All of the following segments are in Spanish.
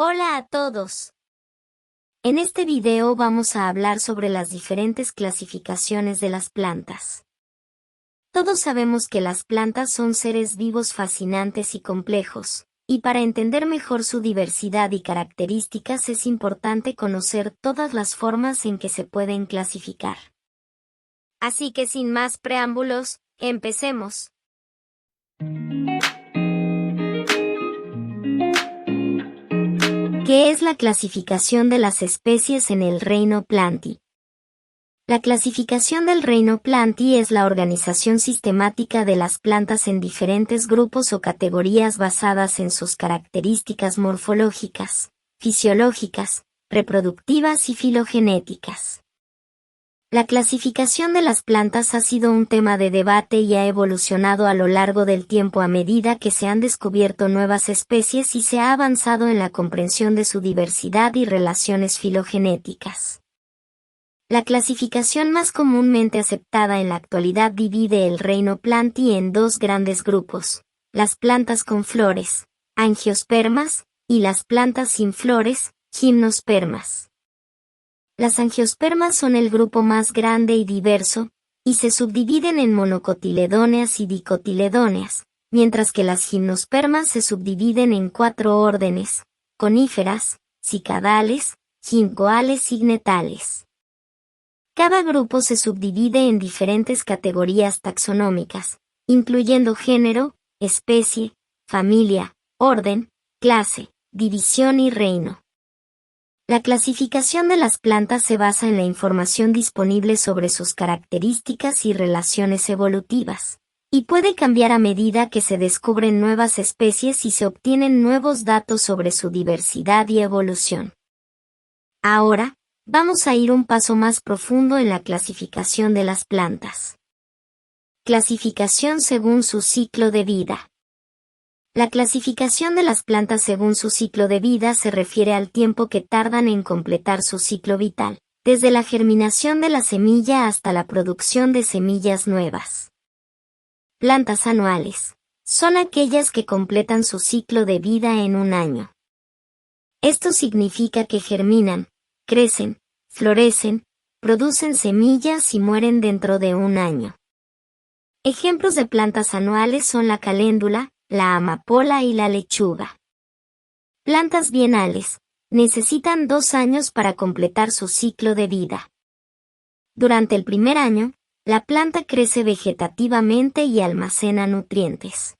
Hola a todos. En este video vamos a hablar sobre las diferentes clasificaciones de las plantas. Todos sabemos que las plantas son seres vivos fascinantes y complejos, y para entender mejor su diversidad y características es importante conocer todas las formas en que se pueden clasificar. Así que sin más preámbulos, empecemos. ¿Qué es la clasificación de las especies en el reino Plantae? La clasificación del reino Plantae es la organización sistemática de las plantas en diferentes grupos o categorías basadas en sus características morfológicas, fisiológicas, reproductivas y filogenéticas. La clasificación de las plantas ha sido un tema de debate y ha evolucionado a lo largo del tiempo a medida que se han descubierto nuevas especies y se ha avanzado en la comprensión de su diversidad y relaciones filogenéticas. La clasificación más comúnmente aceptada en la actualidad divide el reino Plantae en dos grandes grupos: las plantas con flores, angiospermas, y las plantas sin flores, gimnospermas. Las angiospermas son el grupo más grande y diverso, y se subdividen en monocotiledóneas y dicotiledóneas, mientras que las gimnospermas se subdividen en 4 órdenes: coníferas, cicadales, ginkgoales y gnetales. Cada grupo se subdivide en diferentes categorías taxonómicas, incluyendo género, especie, familia, orden, clase, división y reino. La clasificación de las plantas se basa en la información disponible sobre sus características y relaciones evolutivas, y puede cambiar a medida que se descubren nuevas especies y se obtienen nuevos datos sobre su diversidad y evolución. Ahora, vamos a ir un paso más profundo en la clasificación de las plantas. Clasificación según su ciclo de vida. La clasificación de las plantas según su ciclo de vida se refiere al tiempo que tardan en completar su ciclo vital, desde la germinación de la semilla hasta la producción de semillas nuevas. Plantas anuales. Son aquellas que completan su ciclo de vida en un año. Esto significa que germinan, crecen, florecen, producen semillas y mueren dentro de un año. Ejemplos de plantas anuales son la caléndula, la amapola y la lechuga. Plantas bienales. Necesitan 2 años para completar su ciclo de vida. Durante el primer año, la planta crece vegetativamente y almacena nutrientes.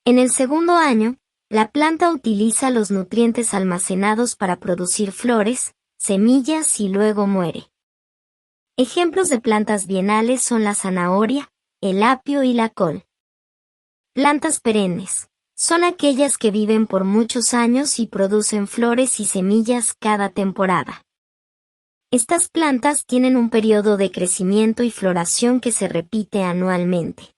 En el segundo año, la planta utiliza los nutrientes almacenados para producir flores, semillas y luego muere. Ejemplos de plantas bienales son la zanahoria, el apio y la col. Plantas perennes. Son aquellas que viven por muchos años y producen flores y semillas cada temporada. Estas plantas tienen un periodo de crecimiento y floración que se repite anualmente.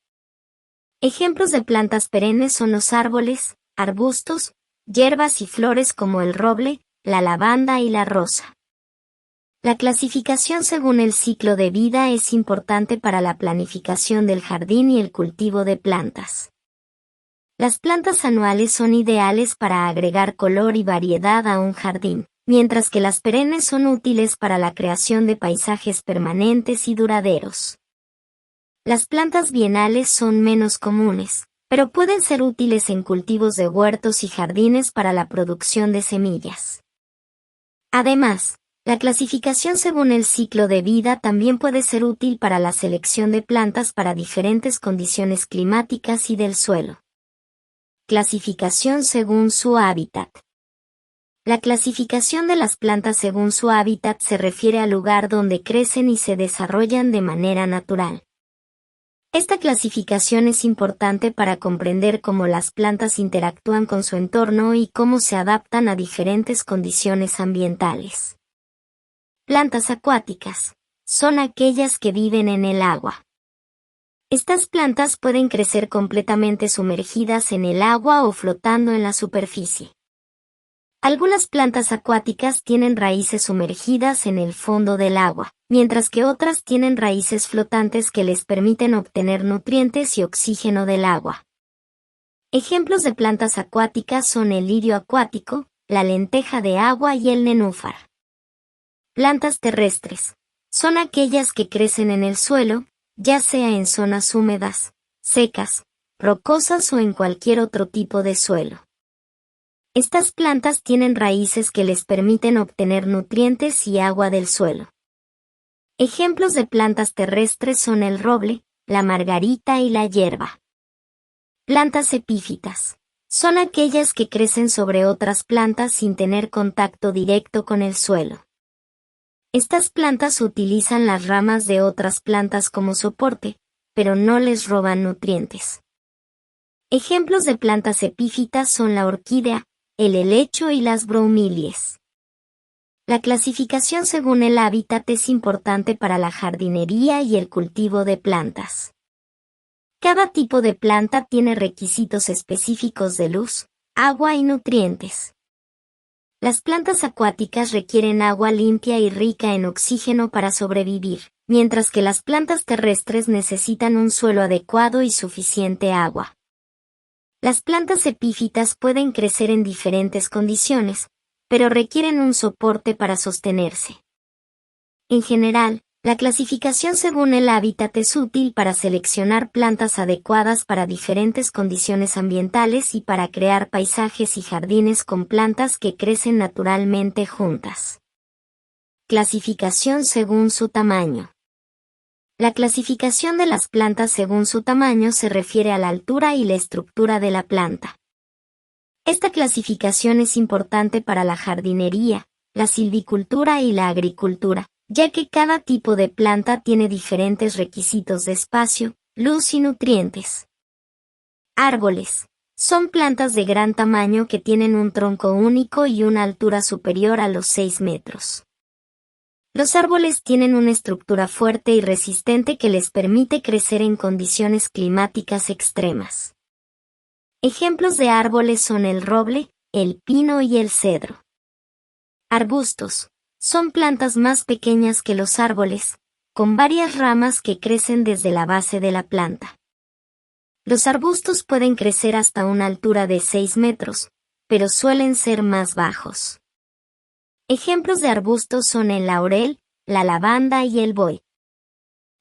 Ejemplos de plantas perennes son los árboles, arbustos, hierbas y flores como el roble, la lavanda y la rosa. La clasificación según el ciclo de vida es importante para la planificación del jardín y el cultivo de plantas. Las plantas anuales son ideales para agregar color y variedad a un jardín, mientras que las perennes son útiles para la creación de paisajes permanentes y duraderos. Las plantas bienales son menos comunes, pero pueden ser útiles en cultivos de huertos y jardines para la producción de semillas. Además, la clasificación según el ciclo de vida también puede ser útil para la selección de plantas para diferentes condiciones climáticas y del suelo. Clasificación según su hábitat. La clasificación de las plantas según su hábitat se refiere al lugar donde crecen y se desarrollan de manera natural. Esta clasificación es importante para comprender cómo las plantas interactúan con su entorno y cómo se adaptan a diferentes condiciones ambientales. Plantas acuáticas. Son aquellas que viven en el agua. Estas plantas pueden crecer completamente sumergidas en el agua o flotando en la superficie. Algunas plantas acuáticas tienen raíces sumergidas en el fondo del agua, mientras que otras tienen raíces flotantes que les permiten obtener nutrientes y oxígeno del agua. Ejemplos de plantas acuáticas son el lirio acuático, la lenteja de agua y el nenúfar. Plantas terrestres. Son aquellas que crecen en el suelo, ya sea en zonas húmedas, secas, rocosas o en cualquier otro tipo de suelo. Estas plantas tienen raíces que les permiten obtener nutrientes y agua del suelo. Ejemplos de plantas terrestres son el roble, la margarita y la hierba. Plantas epífitas. Son aquellas que crecen sobre otras plantas sin tener contacto directo con el suelo. Estas plantas utilizan las ramas de otras plantas como soporte, pero no les roban nutrientes. Ejemplos de plantas epífitas son la orquídea, el helecho y las bromelias. La clasificación según el hábitat es importante para la jardinería y el cultivo de plantas. Cada tipo de planta tiene requisitos específicos de luz, agua y nutrientes. Las plantas acuáticas requieren agua limpia y rica en oxígeno para sobrevivir, mientras que las plantas terrestres necesitan un suelo adecuado y suficiente agua. Las plantas epífitas pueden crecer en diferentes condiciones, pero requieren un soporte para sostenerse. En general, la clasificación según el hábitat es útil para seleccionar plantas adecuadas para diferentes condiciones ambientales y para crear paisajes y jardines con plantas que crecen naturalmente juntas. Clasificación según su tamaño. La clasificación de las plantas según su tamaño se refiere a la altura y la estructura de la planta. Esta clasificación es importante para la jardinería, la silvicultura y la agricultura, ya que cada tipo de planta tiene diferentes requisitos de espacio, luz y nutrientes. Árboles. Son plantas de gran tamaño que tienen un tronco único y una altura superior a los 6 metros. Los árboles tienen una estructura fuerte y resistente que les permite crecer en condiciones climáticas extremas. Ejemplos de árboles son el roble, el pino y el cedro. Arbustos. Son plantas más pequeñas que los árboles, con varias ramas que crecen desde la base de la planta. Los arbustos pueden crecer hasta una altura de 6 metros, pero suelen ser más bajos. Ejemplos de arbustos son el laurel, la lavanda y el boy.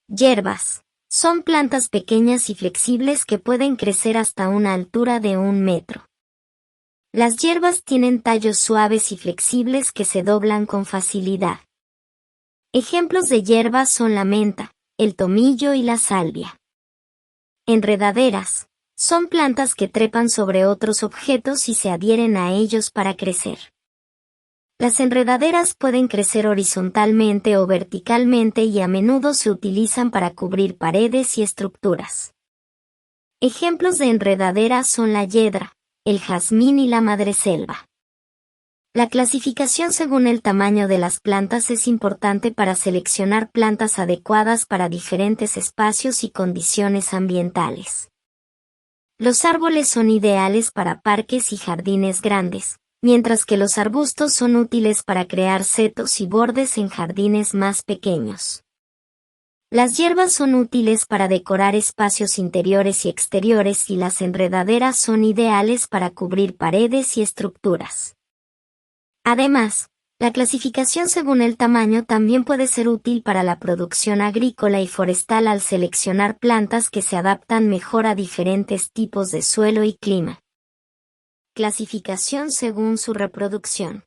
Hierbas. Son plantas pequeñas y flexibles que pueden crecer hasta una altura de 1 metro. Las hierbas tienen tallos suaves y flexibles que se doblan con facilidad. Ejemplos de hierbas son la menta, el tomillo y la salvia. Enredaderas. Son plantas que trepan sobre otros objetos y se adhieren a ellos para crecer. Las enredaderas pueden crecer horizontalmente o verticalmente y a menudo se utilizan para cubrir paredes y estructuras. Ejemplos de enredaderas son la hiedra, el jazmín y la madreselva. La clasificación según el tamaño de las plantas es importante para seleccionar plantas adecuadas para diferentes espacios y condiciones ambientales. Los árboles son ideales para parques y jardines grandes, mientras que los arbustos son útiles para crear setos y bordes en jardines más pequeños. Las hierbas son útiles para decorar espacios interiores y exteriores y las enredaderas son ideales para cubrir paredes y estructuras. Además, la clasificación según el tamaño también puede ser útil para la producción agrícola y forestal al seleccionar plantas que se adaptan mejor a diferentes tipos de suelo y clima. Clasificación según su reproducción.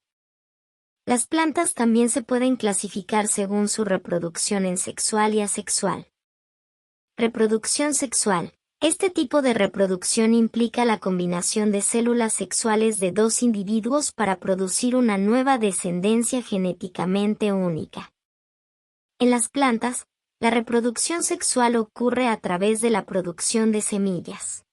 Las plantas también se pueden clasificar según su reproducción en sexual y asexual. Reproducción sexual. Este tipo de reproducción implica la combinación de células sexuales de dos individuos para producir una nueva descendencia genéticamente única. En las plantas, la reproducción sexual ocurre a través de la producción de semillas.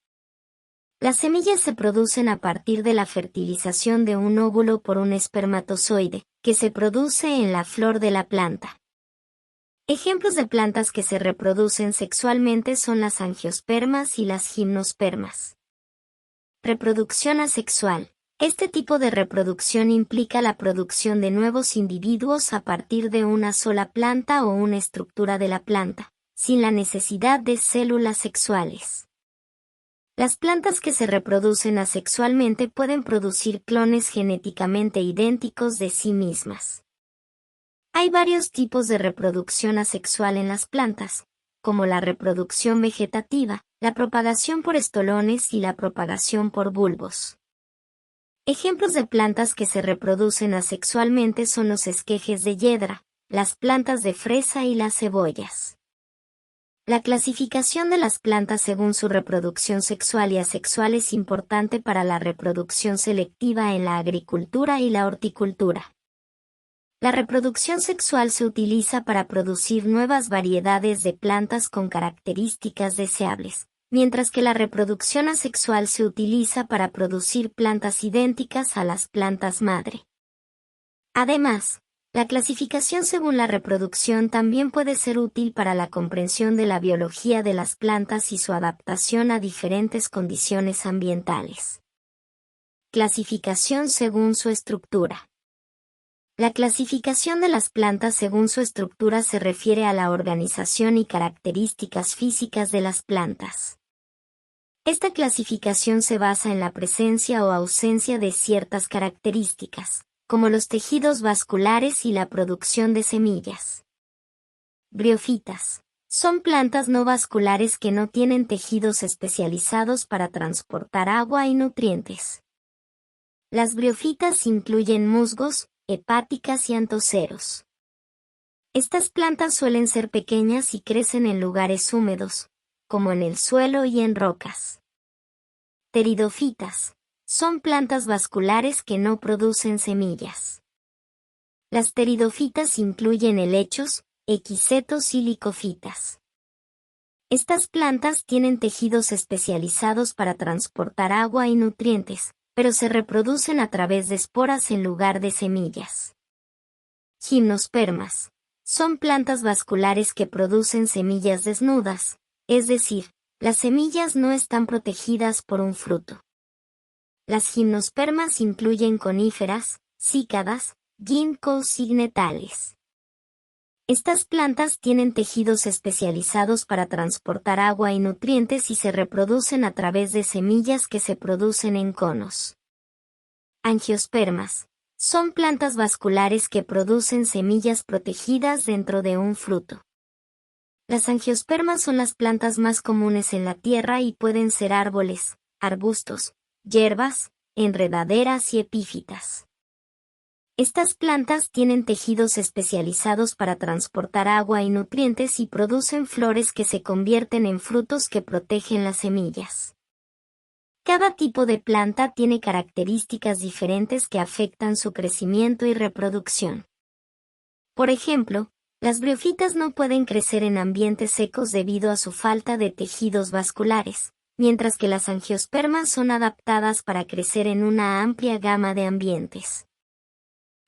Las semillas se producen a partir de la fertilización de un óvulo por un espermatozoide, que se produce en la flor de la planta. Ejemplos de plantas que se reproducen sexualmente son las angiospermas y las gimnospermas. Reproducción asexual. Este tipo de reproducción implica la producción de nuevos individuos a partir de una sola planta o una estructura de la planta, sin la necesidad de células sexuales. Las plantas que se reproducen asexualmente pueden producir clones genéticamente idénticos de sí mismas. Hay varios tipos de reproducción asexual en las plantas, como la reproducción vegetativa, la propagación por estolones y la propagación por bulbos. Ejemplos de plantas que se reproducen asexualmente son los esquejes de hiedra, las plantas de fresa y las cebollas. La clasificación de las plantas según su reproducción sexual y asexual es importante para la reproducción selectiva en la agricultura y la horticultura. La reproducción sexual se utiliza para producir nuevas variedades de plantas con características deseables, mientras que la reproducción asexual se utiliza para producir plantas idénticas a las plantas madre. Además, la clasificación según la reproducción también puede ser útil para la comprensión de la biología de las plantas y su adaptación a diferentes condiciones ambientales. Clasificación según su estructura. La clasificación de las plantas según su estructura se refiere a la organización y características físicas de las plantas. Esta clasificación se basa en la presencia o ausencia de ciertas características, como los tejidos vasculares y la producción de semillas. Briófitas. Son plantas no vasculares que no tienen tejidos especializados para transportar agua y nutrientes. Las briófitas incluyen musgos, hepáticas y antoceros. Estas plantas suelen ser pequeñas y crecen en lugares húmedos, como en el suelo y en rocas. Pteridófitas. Son plantas vasculares que no producen semillas. Las pteridófitas incluyen helechos, equisetos y licofitas. Estas plantas tienen tejidos especializados para transportar agua y nutrientes, pero se reproducen a través de esporas en lugar de semillas. Gimnospermas. Son plantas vasculares que producen semillas desnudas, es decir, las semillas no están protegidas por un fruto. Las gimnospermas incluyen coníferas, cícadas, ginkgos y netales. Estas plantas tienen tejidos especializados para transportar agua y nutrientes y se reproducen a través de semillas que se producen en conos. Angiospermas. Son plantas vasculares que producen semillas protegidas dentro de un fruto. Las angiospermas son las plantas más comunes en la tierra y pueden ser árboles, arbustos, hierbas, enredaderas y epífitas. Estas plantas tienen tejidos especializados para transportar agua y nutrientes y producen flores que se convierten en frutos que protegen las semillas. Cada tipo de planta tiene características diferentes que afectan su crecimiento y reproducción. Por ejemplo, las briófitas no pueden crecer en ambientes secos debido a su falta de tejidos vasculares, mientras que las angiospermas son adaptadas para crecer en una amplia gama de ambientes.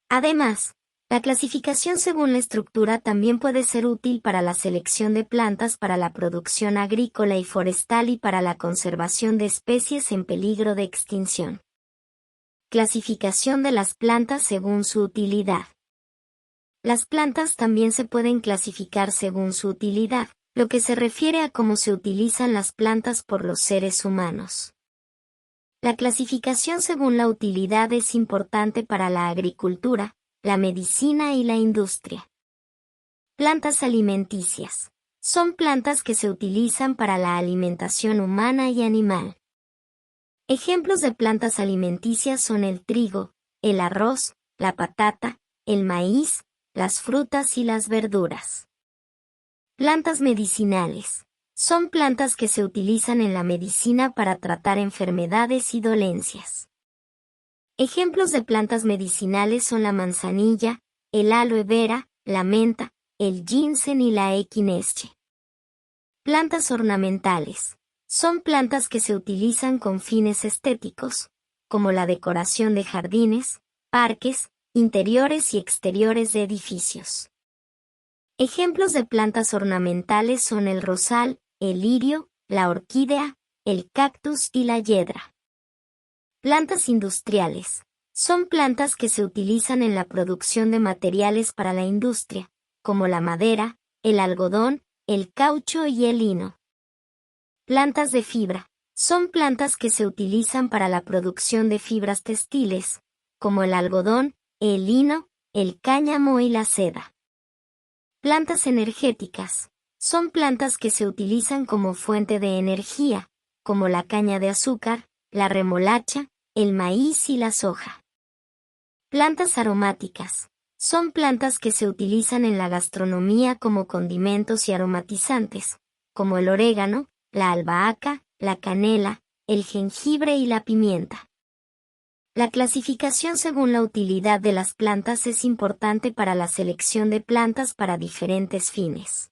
Además, la clasificación según la estructura también puede ser útil para la selección de plantas para la producción agrícola y forestal y para la conservación de especies en peligro de extinción. Clasificación de las plantas según su utilidad. Las plantas también se pueden clasificar según su utilidad, lo que se refiere a cómo se utilizan las plantas por los seres humanos. La clasificación según la utilidad es importante para la agricultura, la medicina y la industria. Plantas alimenticias. Son plantas que se utilizan para la alimentación humana y animal. Ejemplos de plantas alimenticias son el trigo, el arroz, la patata, el maíz, las frutas y las verduras. Plantas medicinales. Son plantas que se utilizan en la medicina para tratar enfermedades y dolencias. Ejemplos de plantas medicinales son la manzanilla, el aloe vera, la menta, el ginseng y la equinesche. Plantas ornamentales. Son plantas que se utilizan con fines estéticos, como la decoración de jardines, parques, interiores y exteriores de edificios. Ejemplos de plantas ornamentales son el rosal, el lirio, la orquídea, el cactus y la hiedra. Plantas industriales. Son plantas que se utilizan en la producción de materiales para la industria, como la madera, el algodón, el caucho y el lino. Plantas de fibra. Son plantas que se utilizan para la producción de fibras textiles, como el algodón, el lino, el cáñamo y la seda. Plantas energéticas. Son plantas que se utilizan como fuente de energía, como la caña de azúcar, la remolacha, el maíz y la soja. Plantas aromáticas. Son plantas que se utilizan en la gastronomía como condimentos y aromatizantes, como el orégano, la albahaca, la canela, el jengibre y la pimienta. La clasificación según la utilidad de las plantas es importante para la selección de plantas para diferentes fines.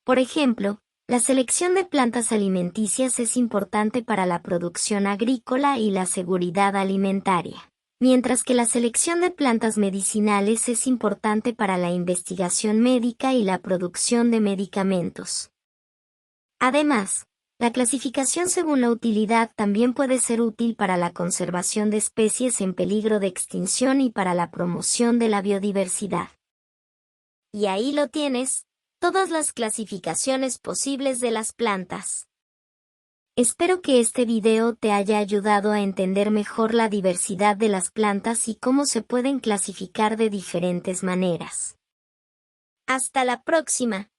Por ejemplo, la selección de plantas alimenticias es importante para la producción agrícola y la seguridad alimentaria, mientras que la selección de plantas medicinales es importante para la investigación médica y la producción de medicamentos. Además, la clasificación según la utilidad también puede ser útil para la conservación de especies en peligro de extinción y para la promoción de la biodiversidad. Y ahí lo tienes, todas las clasificaciones posibles de las plantas. Espero que este video te haya ayudado a entender mejor la diversidad de las plantas y cómo se pueden clasificar de diferentes maneras. Hasta la próxima.